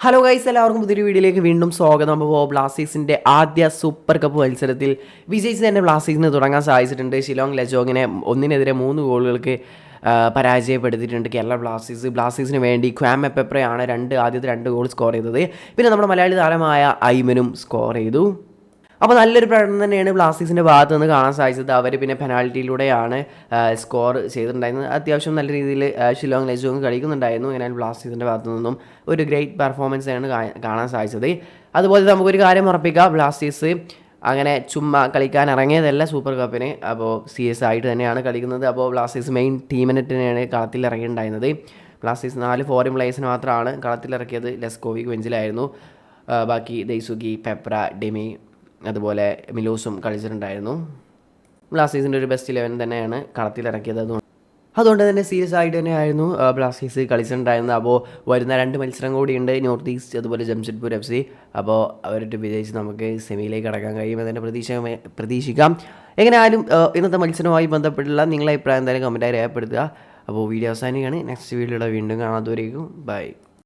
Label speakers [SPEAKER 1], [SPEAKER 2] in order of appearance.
[SPEAKER 1] Hello guys, എല്ലാവർക്കും പുതിയൊരു വീഡിയോയിലേക്ക് വീണ്ടും സ്വാഗതം. അപ്പോൾ ബ്ലാസ്റ്റേഴ്സിൻ്റെ ആദ്യ സൂപ്പർ കപ്പ് മത്സരത്തിൽ വിജയിച്ച് തന്നെ ബ്ലാസ്റ്റേഴ്സിന് തുടങ്ങാൻ സാധിച്ചിട്ടുണ്ട്. ഷിലോങ് ലജോങ്ങിനെ 1-3 ഗോളുകൾക്ക് പരാജയപ്പെടുത്തിയിട്ടുണ്ട് കേരള ബ്ലാസ്റ്റേഴ്സിന് വേണ്ടി ക്വാം എപ്പെപ്രയാണ് ആദ്യത്തെ 2 ഗോൾ സ്കോർ ചെയ്തത്. പിന്നെ നമ്മുടെ മലയാളി താരമായ ഐമനും സ്കോർ ചെയ്തു. അപ്പോൾ നല്ലൊരു പ്രകടനം തന്നെയാണ് ബ്ലാസ്റ്റേഴ്സിൻ്റെ ഭാഗത്ത് നിന്ന് കാണാൻ സാധിച്ചത്. അവർ പിന്നെ പെനാൽറ്റിയിലൂടെയാണ് സ്കോർ ചെയ്തിട്ടുണ്ടായിരുന്നത്. അത്യാവശ്യം നല്ല രീതിയിൽ ഷിലോങ് ലജോങ് കളിക്കുന്നുണ്ടായിരുന്നു. അതിനാൽ ബ്ലാസ്റ്റേഴ്സിൻ്റെ ഭാഗത്തു നിന്നും ഒരു ഗ്രേറ്റ് പെർഫോമൻസ് ആണ് കാണാൻ സാധിച്ചത്. അതുപോലെ നമുക്കൊരു കാര്യം ഉറപ്പിക്കാം, ബ്ലാസ്റ്റേഴ്സ് അങ്ങനെ ചുമ്മാ കളിക്കാൻ ഇറങ്ങിയതല്ല സൂപ്പർ കപ്പിന്. അപ്പോൾ CS ആയിട്ട് തന്നെയാണ് കളിക്കുന്നത്. അപ്പോൾ ബ്ലാസ്റ്റേഴ്സ് മെയിൻ ടീമിനെ തന്നെയാണ് കളത്തിൽ ഇറങ്ങിയിട്ടുണ്ടായിരുന്നത്. ബ്ലാസ്റ്റേഴ്സ് 4 ഫോറിൻ പ്ലേയേഴ്സിന് മാത്രമാണ് കളത്തിലിറക്കിയത്. ലെസ്കോവിക് ബെഞ്ചിലായിരുന്നു. ബാക്കി ദൈസുഗി, പെപ്ര, ഡെമി, അതുപോലെ മിലോസും കളിച്ചിട്ടുണ്ടായിരുന്നു. ബ്ലാസ്റ്റേഴ്സിൻ്റെ ഒരു ബെസ്റ്റ് 11 തന്നെയാണ് കളത്തിലിറക്കിയത്. അതുകൊണ്ട് തന്നെ സീരിയസ് ആയിട്ട് തന്നെയായിരുന്നു ബ്ലാസ്റ്റേഴ്സ് കളിച്ചിട്ടുണ്ടായിരുന്നത്. അപ്പോൾ വരുന്ന 2 മത്സരം കൂടിയുണ്ട്, നോർത്ത് ഈസ്റ്റ് അതുപോലെ ജംഷഡ്പൂർ FC. അപ്പോൾ അവരുടെ വിജയിച്ച് നമുക്ക് സെമിയിലേക്ക് കടക്കാൻ കഴിയുമെന്ന് തന്നെ പ്രതീക്ഷിക്കാം. എങ്ങനെയായാലും ഇന്നത്തെ മത്സരവുമായി ബന്ധപ്പെട്ടുള്ള നിങ്ങളെ അഭിപ്രായം എന്തായാലും കമൻറ്റായി രേഖപ്പെടുത്തുക. അപ്പോൾ വീഡിയോ അവസാനിക്കുകയാണ്. നെക്സ്റ്റ് വീഡിയോയുടെ വീണ്ടും കാണാത്തവരേക്കും ബൈ.